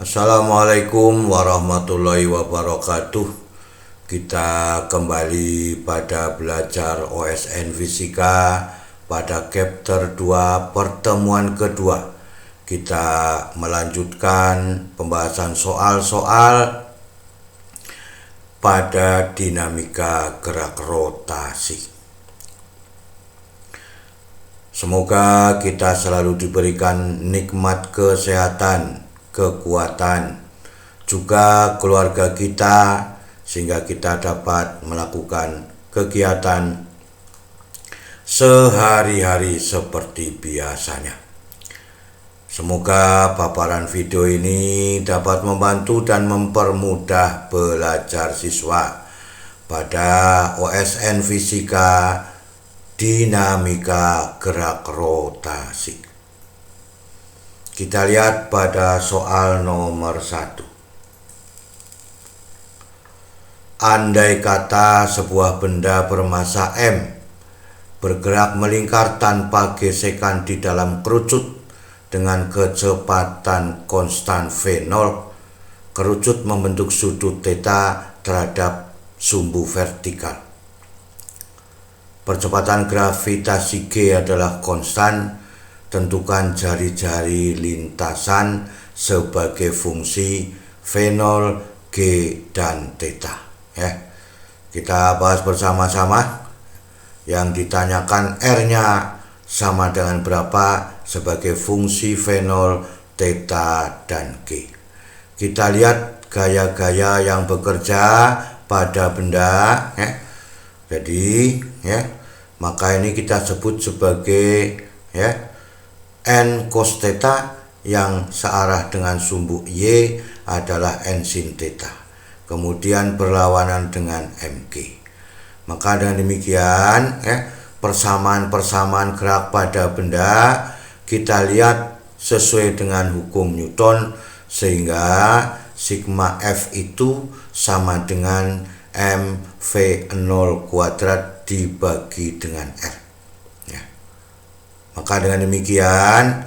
Assalamualaikum warahmatullahi wabarakatuh. Kita kembali pada belajar OSN Fisika pada chapter 2 pertemuan kedua. Kita melanjutkan pembahasan soal-soal pada dinamika gerak rotasi. Semoga kita selalu diberikan nikmat kesehatan, kekuatan, juga keluarga kita, sehingga kita dapat melakukan kegiatan sehari-hari seperti biasanya. Semoga paparan video ini dapat membantu dan mempermudah belajar siswa pada OSN Fisika dinamika gerak rotasi. Kita lihat pada soal nomor 1. Andai kata sebuah benda bermassa M bergerak melingkar tanpa gesekan di dalam kerucut dengan kecepatan konstan V0, kerucut membentuk sudut theta terhadap sumbu vertikal. Percepatan gravitasi G adalah konstan. Tentukan jari-jari lintasan sebagai fungsi V0, G, dan theta. Kita bahas bersama-sama. Yang ditanyakan R-nya sama dengan berapa sebagai fungsi V0, theta, dan G. Kita lihat gaya-gaya yang bekerja pada benda. Jadi, maka ini kita sebut sebagai N cos theta, yang searah dengan sumbu Y adalah N sin theta. Kemudian berlawanan dengan Mg. Maka dengan demikian persamaan-persamaan gerak pada benda kita lihat sesuai dengan hukum Newton, sehingga sigma F itu sama dengan mv0 kuadrat dibagi dengan R. Maka dengan demikian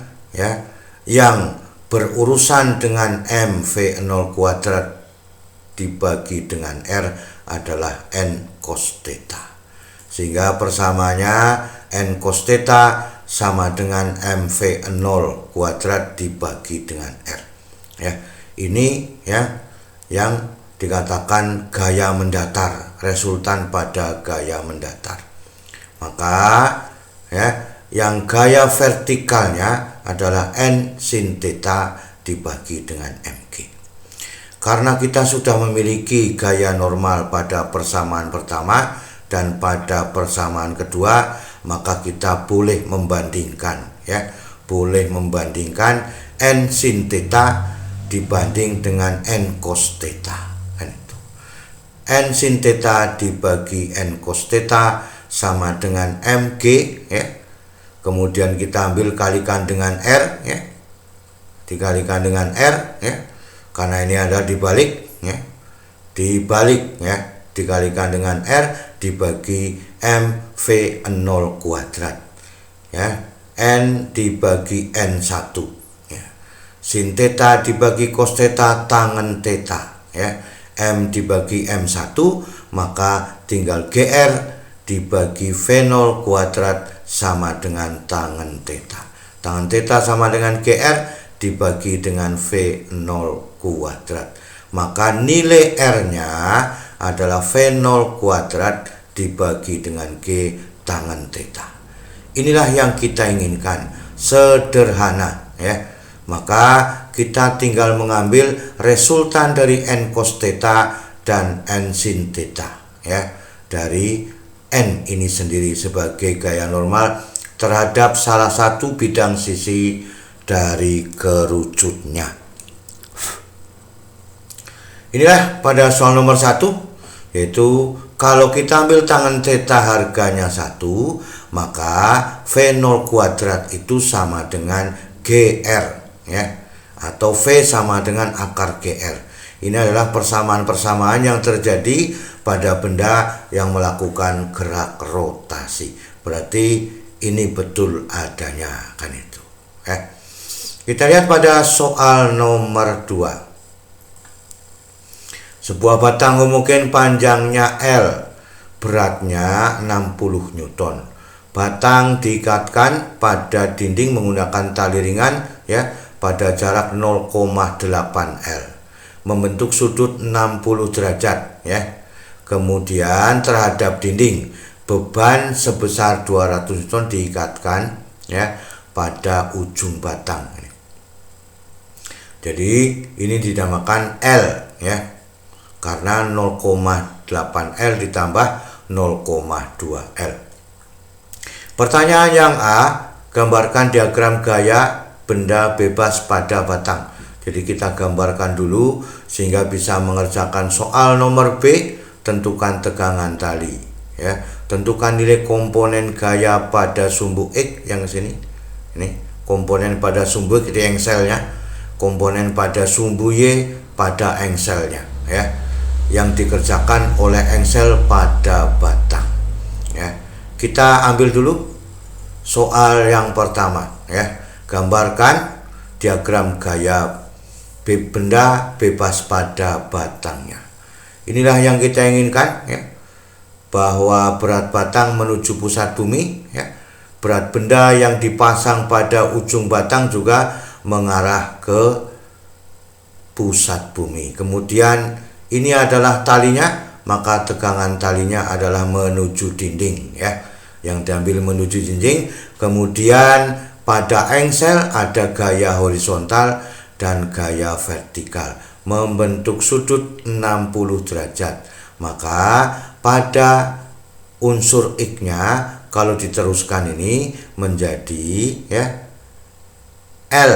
yang berurusan dengan mv0 kuadrat dibagi dengan R adalah N cos theta. Sehingga persamaannya N cos theta sama dengan mv0 kuadrat dibagi dengan R. Ini yang dikatakan gaya mendatar, resultan pada gaya mendatar. Maka yang gaya vertikalnya adalah N sin theta dibagi dengan Mg. Karena kita sudah memiliki gaya normal pada persamaan pertama dan pada persamaan kedua, maka kita boleh membandingkan boleh membandingkan N sin theta dibanding dengan N cos theta. N sin theta dibagi N cos theta sama dengan Mg, kemudian kita ambil kalikan dengan R, dikalikan dengan R, karena ini ada dibalik, dikalikan dengan R dibagi mv0 kuadrat, N dibagi N1, sin theta dibagi cos theta tangen theta, M dibagi M1, maka tinggal GR dibagi V0 kuadrat sama dengan tangen theta. Tangen theta sama dengan GR dibagi dengan V0 kuadrat. Maka nilai R-nya adalah V0 kuadrat dibagi dengan G tangen theta. Inilah yang kita inginkan, sederhana Maka kita tinggal mengambil resultan dari N cos theta dan N sin theta dari N ini sendiri sebagai gaya normal terhadap salah satu bidang sisi dari kerucutnya. Inilah pada soal nomor 1, yaitu kalau kita ambil tangen theta harganya 1, maka V0 kuadrat itu sama dengan GR, atau V sama dengan akar GR. Ini adalah persamaan-persamaan yang terjadi pada benda yang melakukan gerak rotasi. Berarti ini betul adanya, kan itu. Kita lihat pada soal nomor 2. Sebuah batang homogen panjangnya L, beratnya 60 Newton. Batang diikatkan pada dinding menggunakan tali ringan ya pada jarak 0,8 L. Membentuk sudut 60 derajat ya. Kemudian terhadap dinding beban sebesar 200 Newton diikatkan ya pada ujung batang. Jadi ini dinamakan L ya. Karena 0,8 L ditambah 0,2 L. Pertanyaan yang A, gambarkan diagram gaya benda bebas pada batang. Jadi kita gambarkan dulu sehingga bisa mengerjakan soal nomor B, tentukan tegangan tali ya. Tentukan nilai komponen gaya pada sumbu X yang sini. Ini komponen pada sumbu X di engselnya, komponen pada sumbu Y pada engselnya ya. Yang dikerjakan oleh engsel pada batang ya. Kita ambil dulu soal yang pertama ya. Gambarkan diagram gaya benda bebas pada batangnya. Inilah yang kita inginkan ya, bahwa berat batang menuju pusat bumi ya. Berat benda yang dipasang pada ujung batang juga mengarah ke pusat bumi. Kemudian ini adalah talinya, maka tegangan talinya adalah menuju dinding ya. Yang diambil menuju dinding. Kemudian pada engsel ada gaya horizontal dan gaya vertikal, membentuk sudut 60 derajat. Maka pada unsur X-nya kalau diteruskan ini menjadi ya L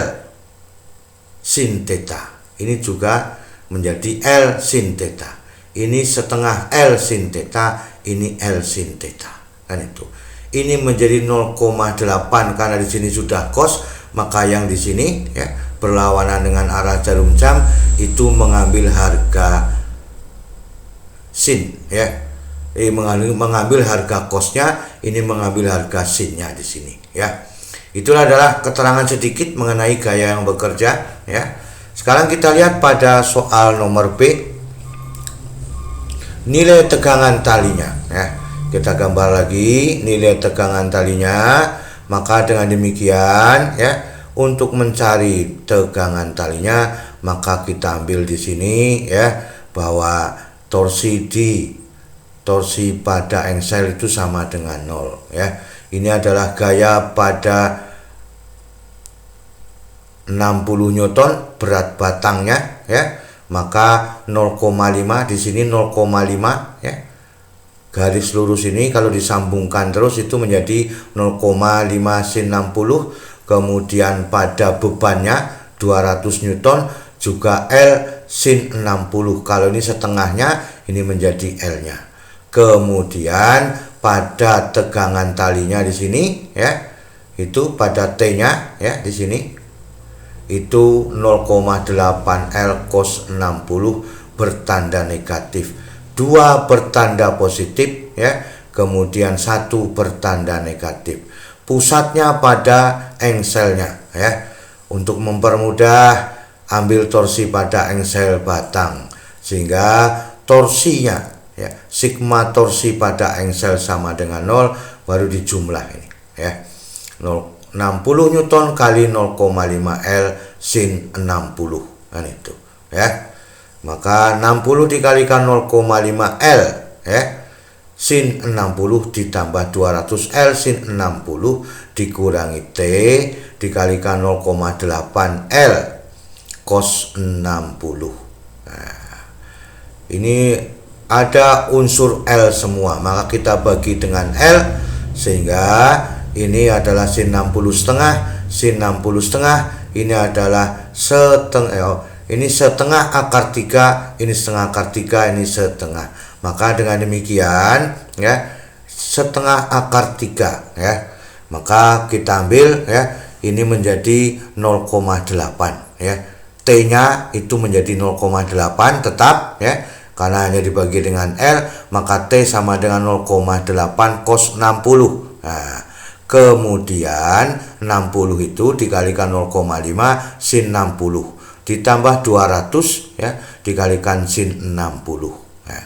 sin theta. Ini juga menjadi L sin theta. Ini setengah L sin theta, ini L sin theta. Kan itu. Ini menjadi 0,8 karena di sini sudah cos, maka yang di sini ya berlawanan dengan arah jarum jam itu mengambil harga sin ya. Ini mengambil harga cosnya, ini mengambil harga sinnya di sini ya. Itulah adalah keterangan sedikit mengenai gaya yang bekerja ya. Sekarang kita lihat pada soal nomor B, nilai tegangan talinya ya. Kita gambar lagi nilai tegangan talinya. Maka dengan demikian ya, untuk mencari tegangan talinya maka kita ambil di sini ya bahwa torsi pada engsel itu sama dengan 0 ya. Ini adalah gaya pada 60 Newton berat batangnya ya. Maka 0,5 di sini 0,5 ya. Garis lurus ini kalau disambungkan terus itu menjadi 0,5 sin 60. Kemudian pada bebannya 200 Newton juga L sin 60. Kalau ini setengahnya ini menjadi L-nya. Kemudian pada tegangan talinya di sini ya, itu pada T-nya ya di sini itu 0,8 L cos 60 bertanda negatif. 2 bertanda positif ya, kemudian 1 bertanda negatif. Pusatnya pada engselnya ya. Untuk mempermudah ambil torsi pada engsel batang sehingga torsinya ya, sigma torsi pada engsel sama dengan 0 baru dijumlah ini ya. 60 Newton kali 0,5 L sin 60 kan itu ya. Maka 60 dikalikan 0,5 L ya sin 60 ditambah 200 L sin 60 dikurangi T dikalikan 0,8 L cos 60. Nah, ini ada unsur L semua, maka kita bagi dengan L sehingga ini adalah sin 60 setengah, sin 60 setengah ini adalah setengah. Ini setengah akar 3, ini setengah akar 3, ini setengah. Maka dengan demikian ya, setengah akar 3 ya. Maka kita ambil ya, ini menjadi 0,8 ya. T-nya itu menjadi 0,8 tetap ya. Karena hanya dibagi dengan L, maka T sama dengan 0,8 cos 60. Nah, Kemudian 60 itu dikalikan 0,5 sin 60 ditambah 200 ya dikalikan sin 60. Nah,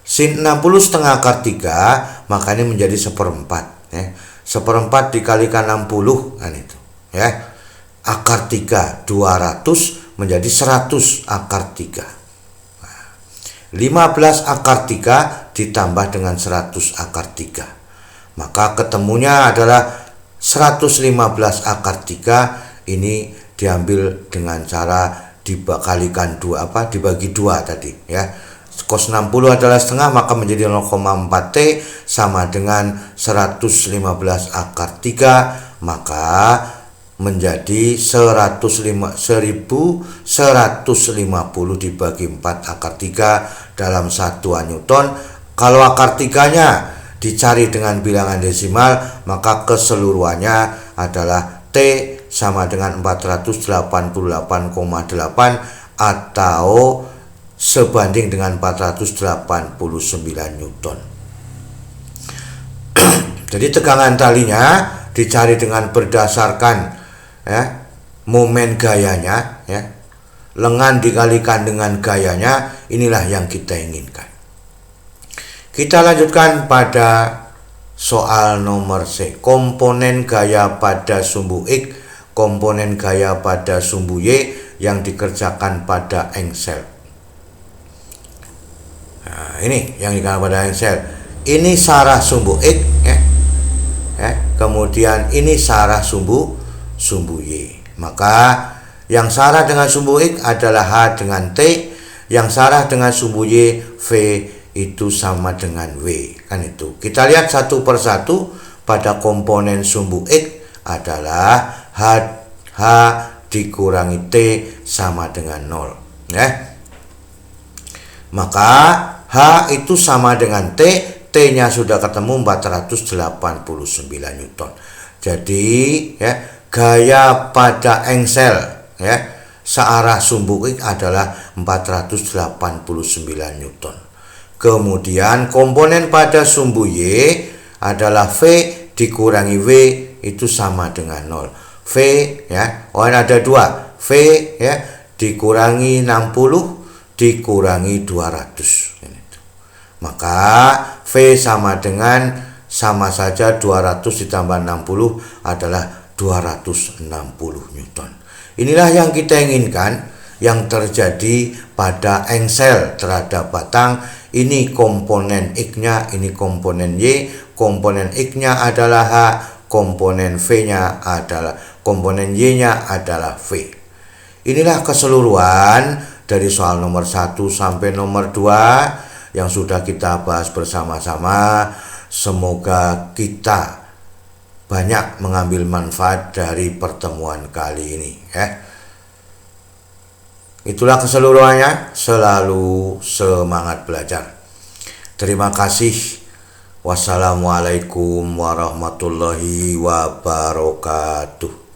sin 60 setengah akar 3 maka ini menjadi 1/4 ya. 1/4 dikalikan 60 kan itu ya. Akar 3 200 menjadi 100 akar 3. Nah, 15 akar 3 ditambah dengan 100 akar 3. Maka ketemunya adalah 115 akar 3. Ini diambil dengan cara dibagi 2 tadi ya. Cos 60 adalah setengah maka menjadi 0,4 T sama dengan 115 akar 3 maka menjadi 1150 dibagi 4 akar 3 dalam satuan Newton. Kalau akar 3-nya dicari dengan bilangan desimal maka keseluruhannya adalah T sama dengan 488,8 atau sebanding dengan 489 Newton. Jadi tegangan talinya dicari dengan berdasarkan ya, momen gayanya ya. Lengan dikalikan dengan gayanya, inilah yang kita inginkan. Kita lanjutkan pada soal nomor C. Komponen gaya pada sumbu X, komponen gaya pada sumbu Y yang dikerjakan pada engsel. Nah, ini yang dikerjakan pada engsel. Ini sarah sumbu X ya. Kemudian ini sarah sumbu Y. Maka yang sarah dengan sumbu X adalah H dengan T, yang sarah dengan sumbu Y V itu sama dengan W, kan itu. Kita lihat satu persatu. Pada komponen sumbu X adalah H dikurangi T sama dengan 0 ya. Maka H itu sama dengan T, T-nya sudah ketemu 489 Newton. Jadi ya, gaya pada engsel ya searah sumbu X adalah 489 Newton. Kemudian komponen pada sumbu Y adalah V dikurangi W itu sama dengan 0. V ya, ada 2. V ya dikurangi 60 dikurangi 200. Maka V sama saja 200 ditambah 60 adalah 260 Newton. Inilah yang kita inginkan yang terjadi pada engsel terhadap batang. Ini komponen X-nya, ini komponen Y. Komponen X-nya adalah H, komponen V-nya adalah komponen Y-nya adalah V. Inilah keseluruhan dari soal nomor 1 sampai nomor 2 yang sudah kita bahas bersama-sama. Semoga kita banyak mengambil manfaat dari pertemuan kali ini ya. Itulah keseluruhannya. Selalu semangat belajar. Terima kasih. Wassalamualaikum warahmatullahi wabarakatuh.